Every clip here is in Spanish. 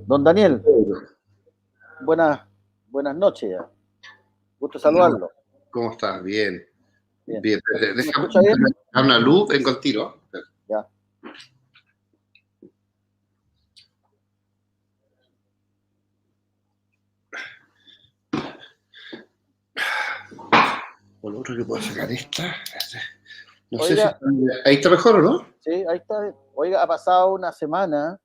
Don Daniel, buenas noches ya. Gusto saludarlo. ¿Cómo estás? Bien. Bien. Bien. ¿Me escucha bien? Una luz, vengo al tiro. Ya. Por lo otro que puedo sacar esta. No Oiga, sé si ahí está mejor o no. Sí, ahí está. Oiga, ha pasado una semana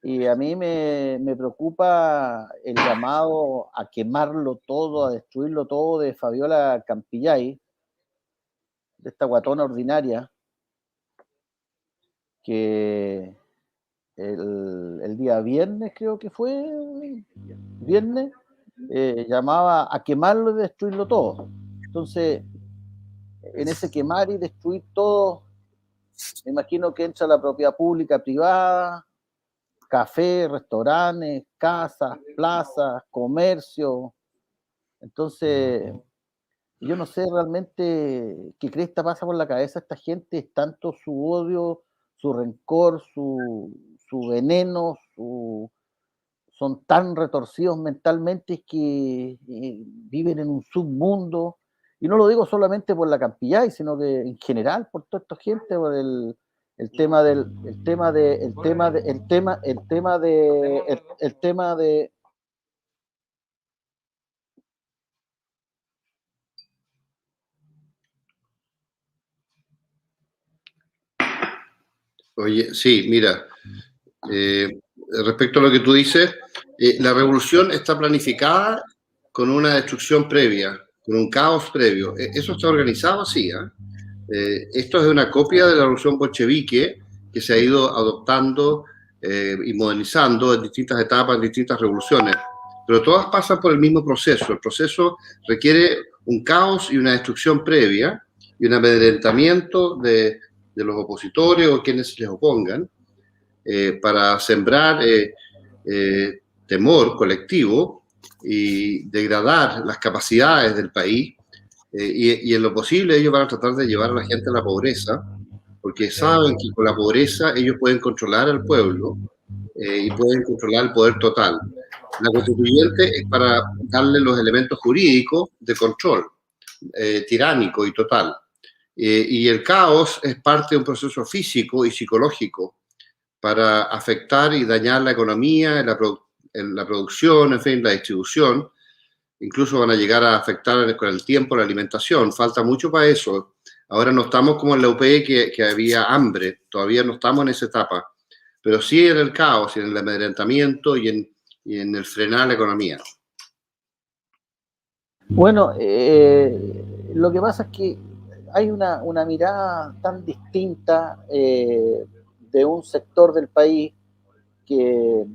y a mí me preocupa el llamado a quemarlo todo, a destruirlo todo de Fabiola Campillay, de esta guatona ordinaria, que el día viernes, creo que fue, viernes, llamaba a quemarlo y destruirlo todo. Entonces, en ese quemar y destruir todo, me imagino que entra la propiedad pública, privada, café, restaurantes, casas, plazas, comercio. Entonces, yo no sé realmente qué cresta pasa por la cabeza de esta gente, es tanto su odio, su rencor, su veneno, son tan retorcidos mentalmente que viven en un submundo. Y no lo digo solamente por la Campillay, sino que en general por toda esta gente, por el tema del, el tema de Oye, sí, mira, respecto a lo que tú dices, la revolución está planificada con una destrucción previa, con un caos previo. Eso está organizado así, ¿eh? Esto es una copia de la revolución bolchevique que se ha ido adoptando y modernizando en distintas etapas, en distintas revoluciones. Pero todas pasan por el mismo proceso. El proceso requiere un caos y una destrucción previa y un amedrentamiento de los opositores o quienes les opongan para sembrar temor colectivo y degradar las capacidades del país. Y en lo posible ellos van a tratar de llevar a la gente a la pobreza, porque saben que con la pobreza ellos pueden controlar al pueblo y pueden controlar el poder total. La constituyente es para darle los elementos jurídicos de control tiránico y total. Y el caos es parte de un proceso físico y psicológico para afectar y dañar la economía, en la producción, en fin, la distribución. Incluso van a llegar a afectar con el tiempo la alimentación. Falta mucho para eso. Ahora no estamos como en la UPE que había hambre, todavía no estamos en esa etapa, pero sí en el caos, en el amedrentamiento y en el frenar la economía. Bueno, lo que pasa es que hay una mirada tan distinta de un sector del país que,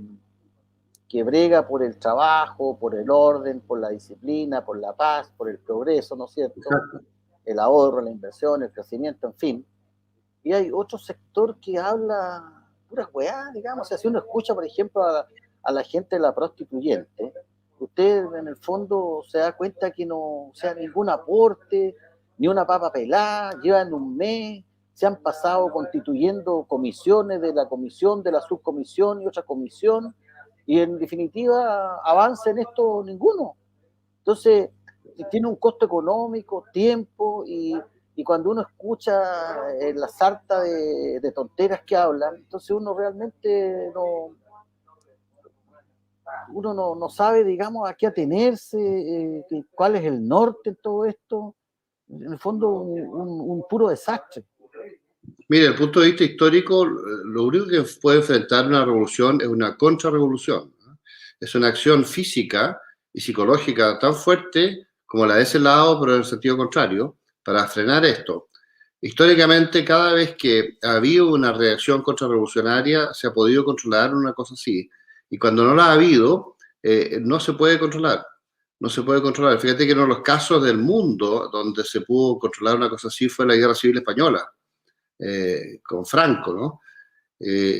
que brega por el trabajo, por el orden, por la disciplina, por la paz, por el progreso, ¿no es cierto? Exacto. El ahorro, la inversión, el crecimiento, en fin. Y hay otro sector que habla puras weá, digamos. O sea, si uno escucha, por ejemplo, a la gente de la prostituyente, usted en el fondo se da cuenta que no, o sea, ningún aporte, ni una papa pelada, llevan un mes, se han pasado constituyendo comisiones de la comisión, de la subcomisión y otra comisión, y en definitiva avance en esto ninguno. Entonces, tiene un costo económico, tiempo, y cuando uno escucha la sarta de tonteras que hablan, entonces uno realmente no sabe, digamos, a qué atenerse, cuál es el norte en todo esto. En el fondo, un puro desastre. Mire, desde el punto de vista histórico, lo único que puede enfrentar una revolución es una contrarrevolución, ¿no? Es una acción física y psicológica tan fuerte como la de ese lado, pero en el sentido contrario, para frenar esto. Históricamente, cada vez que ha habido una reacción contrarrevolucionaria, se ha podido controlar una cosa así. Y cuando no la ha habido, no se puede controlar. No se puede controlar. Fíjate que uno de los casos del mundo donde se pudo controlar una cosa así fue la Guerra Civil Española. Con Franco, ¿no?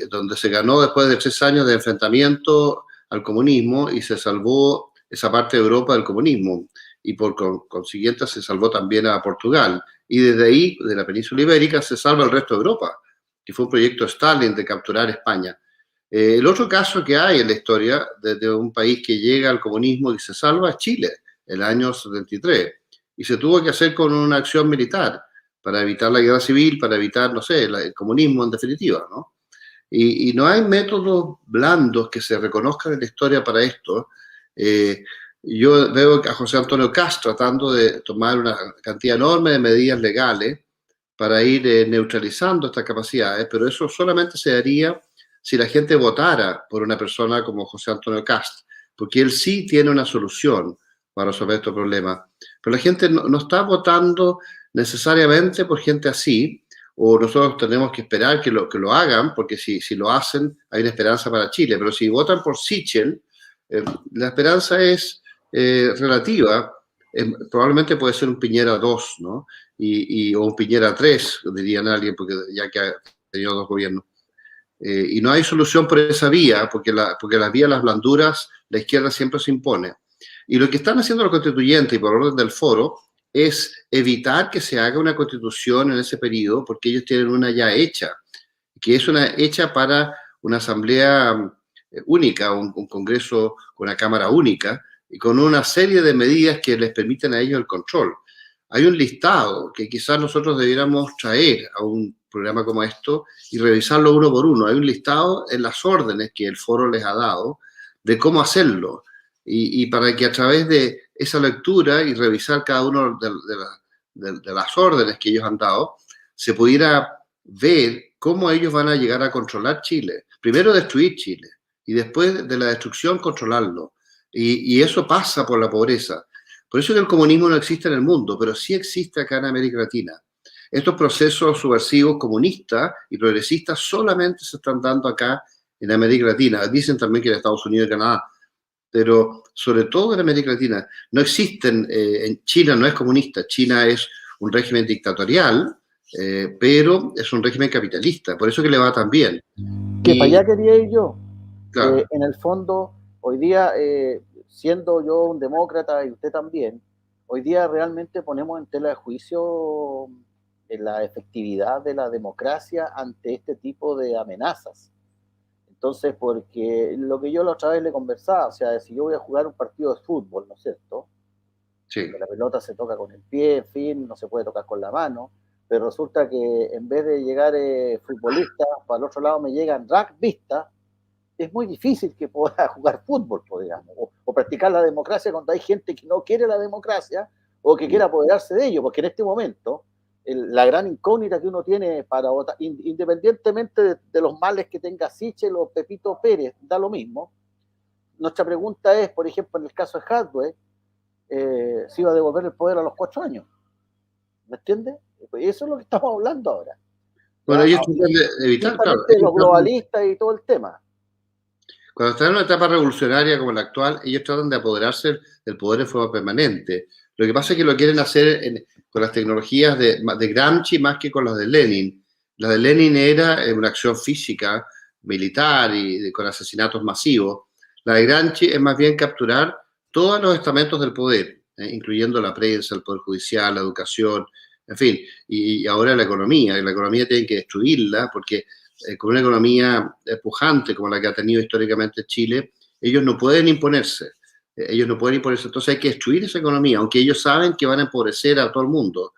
Donde se ganó después de 3 años de enfrentamiento al comunismo y se salvó esa parte de Europa del comunismo y por consiguiente se salvó también a Portugal y desde ahí, de la península ibérica, se salva el resto de Europa, que fue un proyecto de Stalin de capturar España. El otro caso que hay en la historia de un país que llega al comunismo y se salva es Chile, el año 73. Y se tuvo que hacer con una acción militar para evitar la guerra civil, para evitar, no sé, el comunismo en definitiva, ¿no? Y no hay métodos blandos que se reconozcan en la historia para esto. Yo veo a José Antonio Kast tratando de tomar una cantidad enorme de medidas legales para ir neutralizando estas capacidades, pero eso solamente se daría si la gente votara por una persona como José Antonio Kast, porque él sí tiene una solución para resolver estos problemas. Pero la gente no está votando necesariamente por gente así, o nosotros tenemos que esperar que lo hagan, porque si lo hacen hay una esperanza para Chile, pero si votan por Sichel, la esperanza es relativa, probablemente puede ser un Piñera 2, ¿no? O un Piñera 3, dirían alguien, porque ya que ha tenido dos gobiernos. Y no hay solución por esa vía, porque las vías, las blanduras, la izquierda siempre se impone. Y lo que están haciendo los constituyentes, y por orden del foro, es evitar que se haga una constitución en ese periodo, porque ellos tienen una ya hecha, que es una hecha para una asamblea única, un congreso con una cámara única, y con una serie de medidas que les permiten a ellos el control. Hay un listado que quizás nosotros debiéramos traer a un programa como esto y revisarlo uno por uno. Hay un listado en las órdenes que el foro les ha dado de cómo hacerlo. Y para que a través de esa lectura y revisar cada uno de las órdenes que ellos han dado, se pudiera ver cómo ellos van a llegar a controlar Chile. Primero destruir Chile y después de la destrucción controlarlo. Y eso pasa por la pobreza. Por eso que el comunismo no existe en el mundo, pero sí existe acá en América Latina. Estos procesos subversivos comunistas y progresistas solamente se están dando acá en América Latina. Dicen también que en Estados Unidos y Canadá, pero sobre todo en América Latina. No existen, en China no es comunista, China es un régimen dictatorial, pero es un régimen capitalista, por eso que le va tan bien. Que para allá quería ir yo. Claro. En el fondo, hoy día, siendo yo un demócrata y usted también, hoy día realmente ponemos en tela de juicio la efectividad de la democracia ante este tipo de amenazas. Entonces, porque lo que yo la otra vez le conversaba, o sea, si yo voy a jugar un partido de fútbol, ¿no es cierto? Sí. La pelota se toca con el pie, en fin, no se puede tocar con la mano, pero resulta que en vez de llegar futbolistas, para el otro lado me llegan rugbyistas, es muy difícil que pueda jugar fútbol, digamos, o practicar la democracia cuando hay gente que no quiere la democracia o que quiere apoderarse de ello, porque en este momento la gran incógnita que uno tiene para votar, independientemente de los males que tenga Sichel o Pepito Pérez, da lo mismo, nuestra pregunta es, por ejemplo, en el caso de Hadwe, se iba a devolver el poder a los 4 años. ¿Me entiendes? Pues eso es lo que estamos hablando ahora. Bueno, ellos tratan de evitar, claro. Los globalistas y todo el tema. Cuando están en una etapa revolucionaria como la actual, ellos tratan de apoderarse del poder de forma permanente. Lo que pasa es que lo quieren hacer con las tecnologías de Gramsci más que con las de Lenin. La de Lenin era una acción física, militar y con asesinatos masivos. La de Gramsci es más bien capturar todos los estamentos del poder, incluyendo la prensa, el poder judicial, la educación, en fin, y ahora la economía. Y la economía tienen que destruirla porque con una economía pujante como la que ha tenido históricamente Chile, ellos no pueden imponerse. Ellos no pueden imponerse. Entonces hay que destruir esa economía, aunque ellos saben que van a empobrecer a todo el mundo.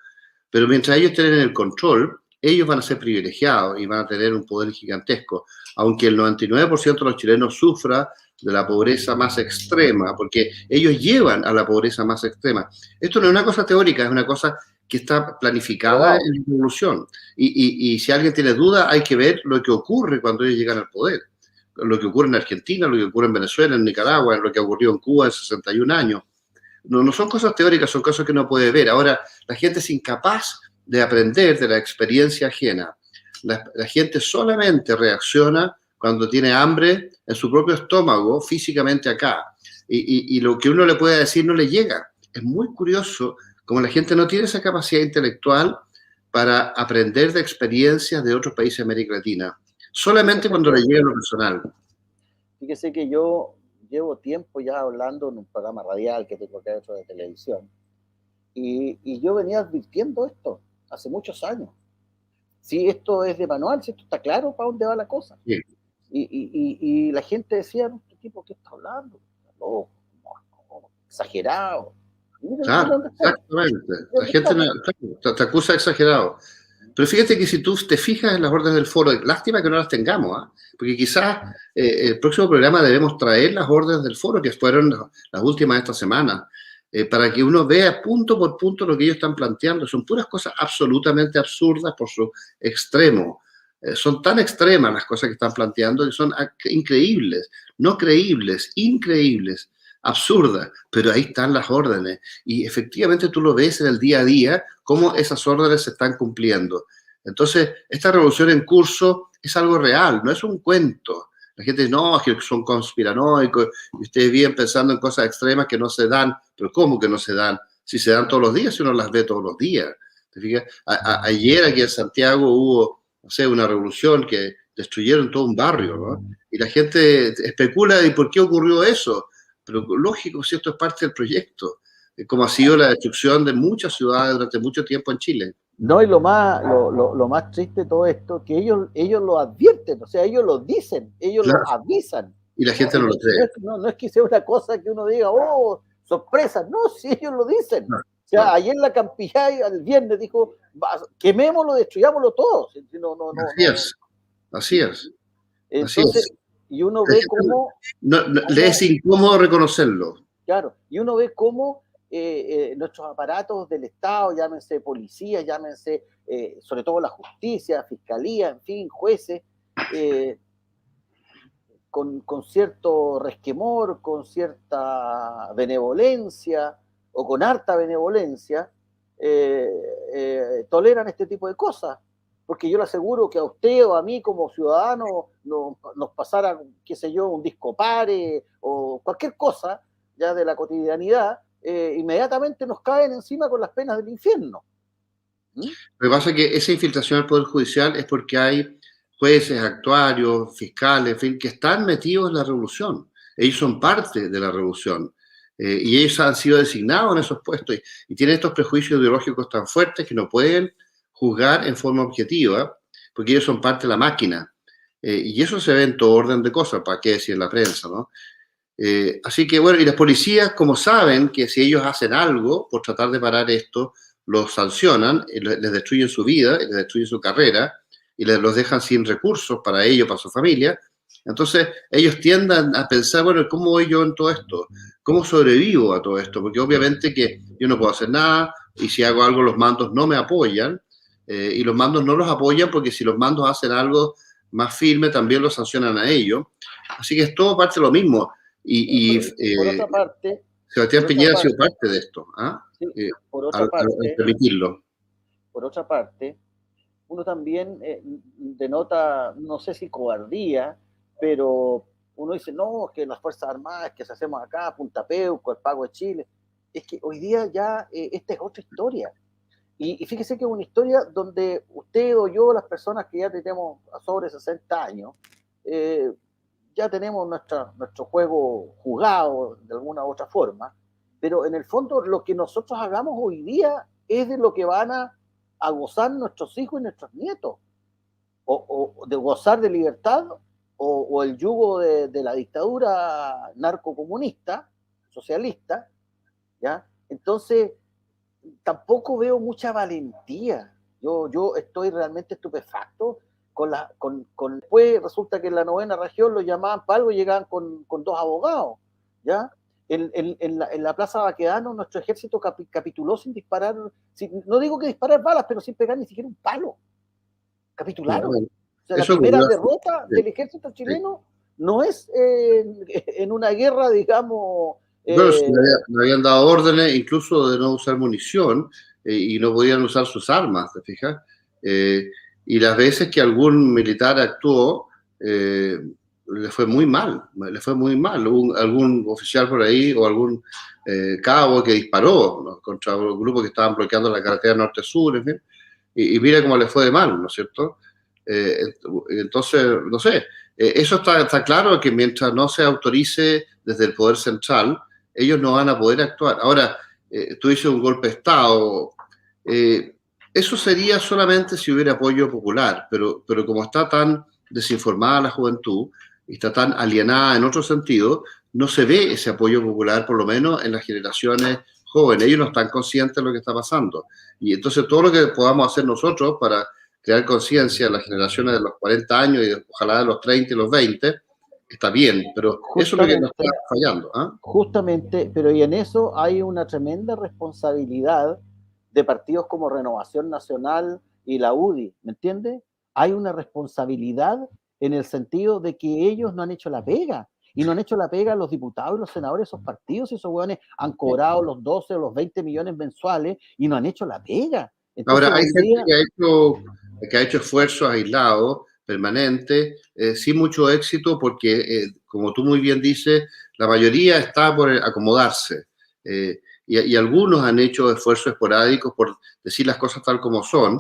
Pero mientras ellos tienen el control, ellos van a ser privilegiados y van a tener un poder gigantesco. Aunque el 99% de los chilenos sufra de la pobreza más extrema, porque ellos llevan a la pobreza más extrema. Esto no es una cosa teórica, es una cosa que está planificada en la evolución. Y si alguien tiene duda, hay que ver lo que ocurre cuando ellos llegan al poder. Lo que ocurre en Argentina, lo que ocurre en Venezuela, en Nicaragua, lo que ocurrió en Cuba en 61 años. No son cosas teóricas, son cosas que uno puede ver. Ahora, la gente es incapaz de aprender de la experiencia ajena. La gente solamente reacciona cuando tiene hambre en su propio estómago, físicamente acá. Y lo que uno le puede decir no le llega. Es muy curioso como la gente no tiene esa capacidad intelectual para aprender de experiencias de otros países de América Latina. Solamente cuando le llega lo personal. Fíjese que yo llevo tiempo ya hablando en un programa radial que tengo que hecho de televisión y yo venía advirtiendo esto hace muchos años. Si esto es de manual, si esto está claro para dónde va la cosa. Sí. Y la gente decía, no, este tipo, ¿qué está hablando? No, exagerado. Mira Claro, dónde está. exactamente. La ¿Dónde gente está? te acusa de exagerado. Pero fíjate que si tú te fijas en las órdenes del foro, lástima que no las tengamos, ¿ah? Porque quizás el próximo programa debemos traer las órdenes del foro, que fueron las últimas de esta semana, para que uno vea punto por punto lo que ellos están planteando. Son puras cosas absolutamente absurdas por su extremo. Son tan extremas las cosas que están planteando que son increíbles, no creíbles, increíbles, absurdas, pero ahí están las órdenes. Y efectivamente tú lo ves en el día a día, cómo esas órdenes se están cumpliendo. Entonces, esta revolución en curso es algo real, no es un cuento. La gente dice, no, es que son conspiranoicos, y ustedes viven pensando en cosas extremas que no se dan, pero ¿cómo que no se dan? Si se dan todos los días, si uno las ve todos los días. ¿Te fijas? Ayer aquí en Santiago hubo, no sé, una revolución que destruyeron todo un barrio, ¿no? Y la gente especula de por qué ocurrió eso. Pero lógico, si esto es parte del proyecto, como ha sido la destrucción de muchas ciudades durante mucho tiempo en Chile. No, y lo más triste de todo esto, que ellos lo advierten, o sea, ellos lo dicen, ellos Claro. lo avisan. Y la gente no lo cree. No es que sea una cosa que uno diga, oh, sorpresa, no, si ellos lo dicen. No, O sea, no. ayer la Campillay, el viernes, dijo, quemémoslo, destruyámoslo todo. Así es, así es, así Entonces, es. y uno ve cómo, Le es incómodo reconocerlo. claro, y uno ve cómo nuestros aparatos del Estado, llámense policías, llámense sobre todo la justicia, fiscalía, en fin, jueces, eh, con cierto resquemor, con cierta benevolencia o con harta benevolencia, toleran este tipo de cosas. Porque yo le aseguro que a usted o a mí como ciudadano nos pasara, qué sé yo, un disco pare o cualquier cosa ya de la cotidianidad, inmediatamente nos caen encima con las penas del infierno. Lo que pasa es que esa infiltración al Poder Judicial es porque hay jueces, actuarios, fiscales, en fin, que están metidos en la revolución. Ellos son parte de la revolución. Y ellos han sido designados en esos puestos y tienen estos prejuicios ideológicos tan fuertes que no pueden juzgar en forma objetiva, porque ellos son parte de la máquina. Y eso se ve en todo orden de cosas, para qué decir en la prensa, ¿no? Así que bueno, y las policías, como saben que si ellos hacen algo por tratar de parar esto, los sancionan, les destruyen su vida, les destruyen su carrera y los dejan sin recursos para ellos, para su familia. Entonces ellos tienden a pensar, bueno, ¿cómo voy yo en todo esto? ¿Cómo sobrevivo a todo esto? Porque obviamente que yo no puedo hacer nada y si hago algo los mandos no me apoyan y los mandos no los apoyan porque si los mandos hacen algo más firme también los sancionan a ellos. Así que es todo parte de lo mismo. Por otra parte, Sebastián Piñera ha sido parte de esto, ¿ah? sí, por Al otra parte, permitirlo. por otra parte, uno también denota, no sé si cobardía, pero uno dice, no, que las Fuerzas Armadas que se hacemos acá, Punta Peuco, el Pago de Chile, es que hoy día ya esta es otra historia. Y fíjese que es una historia donde usted o yo, las personas que ya tenemos sobre 60 años, eh, ya tenemos nuestro juego jugado de alguna u otra forma, pero en el fondo lo que nosotros hagamos hoy día es de lo que van a gozar nuestros hijos y nuestros nietos, o de gozar de libertad o el yugo de la dictadura narcocomunista, socialista, ¿ya? Entonces, tampoco veo mucha valentía. Yo estoy realmente estupefacto después resulta que en la novena región lo llamaban para algo y llegaban con dos abogados, ¿ya? En la Plaza Baquedano nuestro ejército capituló sin disparar, no digo que disparar balas, pero sin pegar ni siquiera un palo. Capitularon. Bueno, O sea, la eso primera ocurrió. derrota Sí, del ejército sí. chileno no es en una guerra, digamos, Bueno, sí, le habían dado órdenes incluso de no usar munición y no podían usar sus armas, ¿te fijas? Y las veces que algún militar actuó, le fue muy mal, le fue muy mal. Hubo algún oficial por ahí o algún cabo que disparó, ¿no?, contra un grupo que estaban bloqueando la carretera norte-sur, en fin, y mira cómo le fue de mal, ¿no es cierto? Entonces, no sé, eso está claro que mientras no se autorice desde el poder central, ellos no van a poder actuar. Ahora, tú dices un golpe de Estado, eso sería solamente si hubiera apoyo popular, pero como está tan desinformada la juventud y está tan alienada en otro sentido, no se ve ese apoyo popular, por lo menos en las generaciones jóvenes. Ellos no están conscientes de lo que está pasando. Y entonces todo lo que podamos hacer nosotros para crear conciencia en las generaciones de los 40 años y ojalá de los 30 y los 20, está bien, pero eso es lo que nos está fallando. ¿Eh? Justamente, pero y en eso hay una tremenda responsabilidad de partidos como Renovación Nacional y la UDI, ¿me entiendes? Hay una responsabilidad en el sentido de que ellos no han hecho la pega, y no han hecho la pega los diputados y los senadores de esos partidos, y esos hueones han cobrado los 12 o los 20 millones mensuales y no han hecho la pega. Entonces, ahora, hay gente que ha hecho esfuerzos aislados, permanentes, sin mucho éxito, porque, como tú muy bien dices, la mayoría está por acomodarse. Y algunos han hecho esfuerzos esporádicos por decir las cosas tal como son,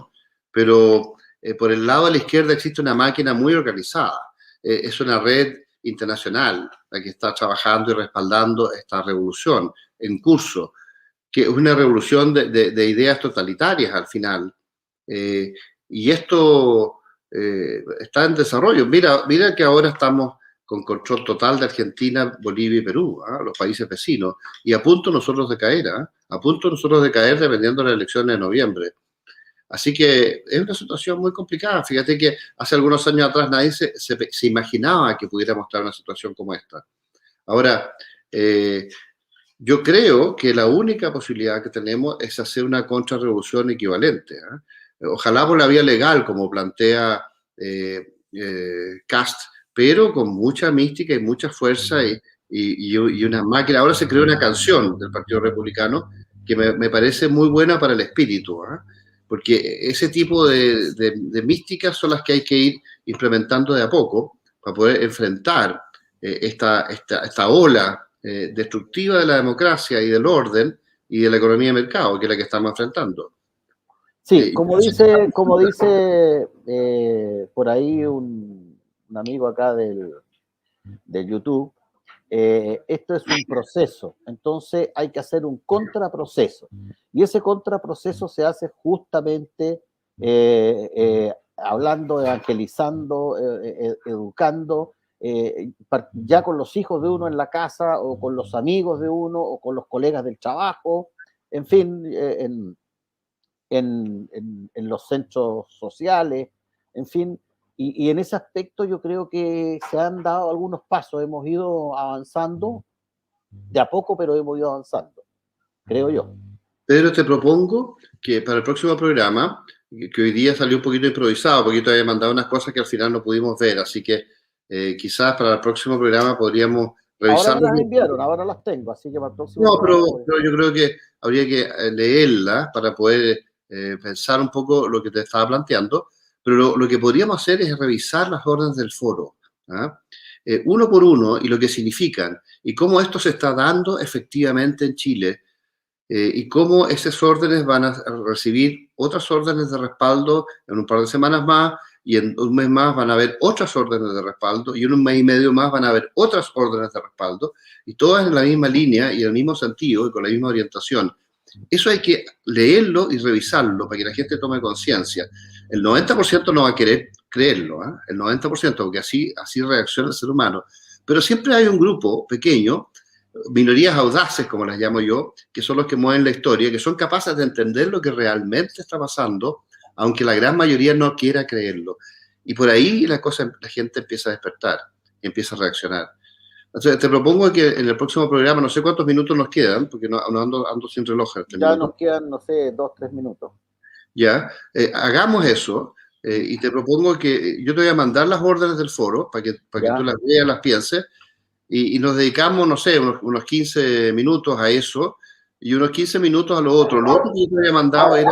pero por el lado de la izquierda existe una máquina muy organizada. Es una red internacional la que está trabajando y respaldando esta revolución en curso, que es una revolución de ideas totalitarias al final. Y esto está en desarrollo. Mira que ahora estamos con control total de Argentina, Bolivia y Perú, los países vecinos, y a punto nosotros de caer, a punto nosotros de caer dependiendo de las elecciones de noviembre. Así que es una situación muy complicada. Fíjate que hace algunos años atrás nadie se imaginaba que pudiéramos estar en una situación como esta. Ahora, yo creo que la única posibilidad que tenemos es hacer una contrarrevolución equivalente. Ojalá por la vía legal, como plantea Kast, pero con mucha mística y mucha fuerza y una máquina. Ahora se creó una canción del Partido Republicano que me parece muy buena para el espíritu, porque ese tipo de místicas son las que hay que ir implementando de a poco para poder enfrentar esta ola destructiva de la democracia y del orden y de la economía de mercado, que es la que estamos enfrentando. Sí, como dice por ahí un amigo acá del YouTube, esto es un proceso, entonces hay que hacer un contraproceso. Y ese contraproceso se hace justamente hablando, evangelizando, educando, ya con los hijos de uno en la casa, o con los amigos de uno, o con los colegas del trabajo, en fin, en los centros sociales, en fin. Y en ese aspecto yo creo que se han dado algunos pasos, hemos ido avanzando de a poco, pero hemos ido avanzando, creo yo. Pedro, te propongo que para el próximo programa, que hoy día salió un poquito improvisado, porque yo te había mandado unas cosas que al final no pudimos ver, así que quizás para el próximo programa podríamos revisar. Ahora me las enviaron, ahora las tengo, así que para el próximo No, programa... pero yo creo que habría que leerlas para poder pensar un poco lo que te estaba planteando, pero lo que podríamos hacer es revisar las órdenes del foro, uno por uno, y lo que significan, y cómo esto se está dando efectivamente en Chile, y cómo esas órdenes van a recibir otras órdenes de respaldo en un par de semanas más, y en un mes más van a haber otras órdenes de respaldo, y en un mes y medio más van a haber otras órdenes de respaldo, y todas en la misma línea y en el mismo sentido y con la misma orientación. Eso hay que leerlo y revisarlo para que la gente tome conciencia. El 90% no va a querer creerlo, el 90%, porque así reacciona el ser humano. Pero siempre hay un grupo pequeño, minorías audaces, como las llamo yo, que son los que mueven la historia, que son capaces de entender lo que realmente está pasando, aunque la gran mayoría no quiera creerlo. Y por ahí la gente empieza a despertar y empieza a reaccionar. Entonces, te propongo que en el próximo programa, no sé cuántos minutos nos quedan, porque no ando sin reloj. Ya nos quedan, no sé, 2, 3 minutos. Ya, hagamos eso, y te propongo que yo te voy a mandar las órdenes del foro para que tú las veas, las pienses, y nos dedicamos, no sé, unos 15 minutos a eso y unos 15 minutos a lo otro. Lo otro que yo te había mandado era,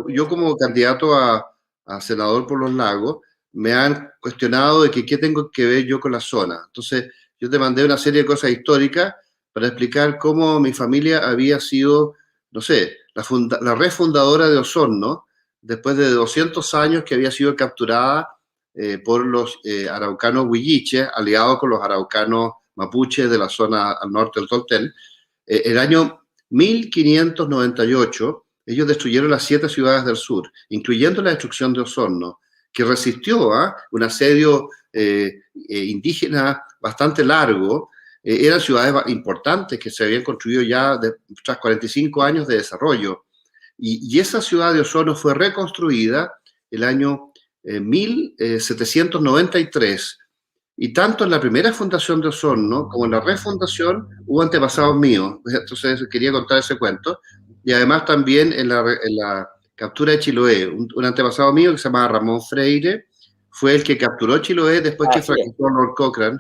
yo como candidato a senador por los lagos, me han cuestionado de que qué tengo que ver yo con la zona. Entonces, yo te mandé una serie de cosas históricas para explicar cómo mi familia había sido, no sé, la refundadora de Osorno, después de 200 años que había sido capturada por los araucanos huilliches, aliados con los araucanos mapuches de la zona al norte del Tolten. El año 1598, ellos destruyeron las 7 ciudades del sur, incluyendo la destrucción de Osorno. que resistió un asedio indígena bastante largo. Eran ciudades importantes que se habían construido ya tras 45 años de desarrollo. Y esa ciudad de Osorno fue reconstruida el año 1793. Y tanto en la primera fundación de Osorno como en la refundación hubo antepasados míos. Entonces quería contar ese cuento. Y además también en la captura de Chiloé, un antepasado mío que se llamaba Ramón Freire, fue el que capturó Chiloé después que fracasó Lord Cochrane.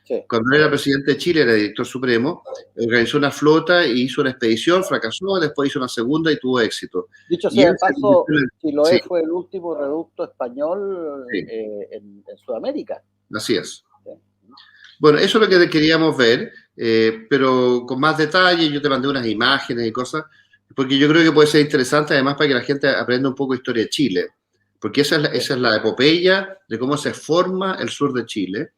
Sí. Cuando era presidente de Chile, era director supremo, organizó una flota y hizo una expedición, fracasó, después hizo una segunda y tuvo éxito. Dicho sea de paso, Chiloé fue el último reducto español en Sudamérica. Así es. Sí. Bueno, eso es lo que queríamos ver, pero con más detalle. Yo te mandé unas imágenes y cosas, porque yo creo que puede ser interesante además para que la gente aprenda un poco de historia de Chile, porque esa es la epopeya de cómo se forma el sur de Chile.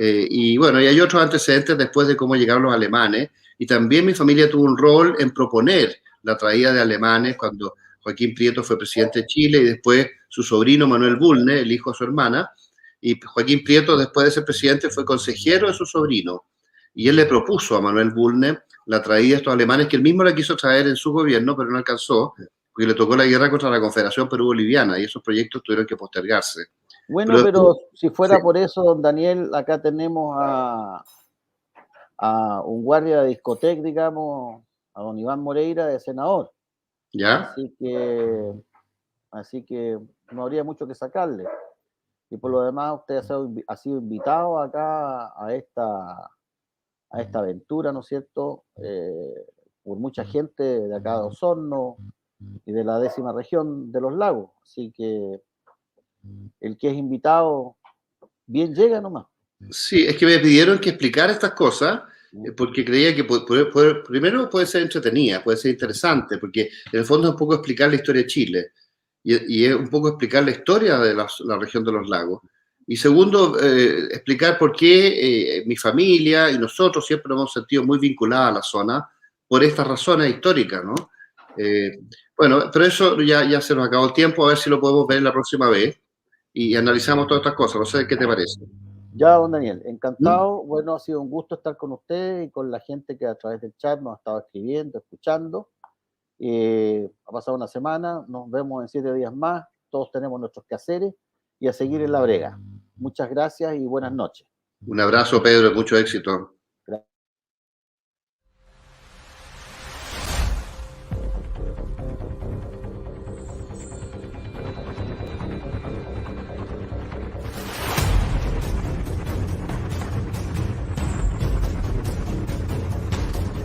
Y bueno, y hay otros antecedentes después de cómo llegaron los alemanes, y también mi familia tuvo un rol en proponer la traída de alemanes cuando Joaquín Prieto fue presidente de Chile y después su sobrino Manuel Bulnes, el hijo de su hermana, y Joaquín Prieto después de ser presidente fue consejero de su sobrino, y él le propuso a Manuel Bulnes la traída de estos alemanes que él mismo la quiso traer en su gobierno, pero no alcanzó, porque le tocó la guerra contra la Confederación Perú-Boliviana y esos proyectos tuvieron que postergarse. Bueno, pero si fuera por eso, don Daniel, acá tenemos a un guardia de discoteca, digamos, a don Iván Moreira, de senador. ¿Ya? Así que no habría mucho que sacarle. Y por lo demás, usted ha sido invitado acá a esta aventura, ¿no es cierto? Por mucha gente de acá de Osorno y de la 10ª región de los lagos. Así que el que es invitado, bien llega nomás. Sí, es que me pidieron que explicara estas cosas porque creía que primero puede ser entretenida, puede ser interesante, porque en el fondo es un poco explicar la historia de Chile y es un poco explicar la historia de la región de los lagos. Y segundo, explicar por qué mi familia y nosotros siempre nos hemos sentido muy vinculados a la zona por estas razones históricas, ¿no? Bueno, pero eso ya se nos acabó el tiempo, a ver si lo podemos ver la próxima vez y analizamos todas estas cosas. No sé qué te parece. Ya, don Daniel, encantado. Bueno, ha sido un gusto estar con usted y con la gente que a través del chat nos ha estado escribiendo, escuchando. Ha pasado una semana, nos vemos en 7 días más. Todos tenemos nuestros quehaceres y a seguir en la brega. Muchas gracias y buenas noches. Un abrazo, Pedro, mucho éxito.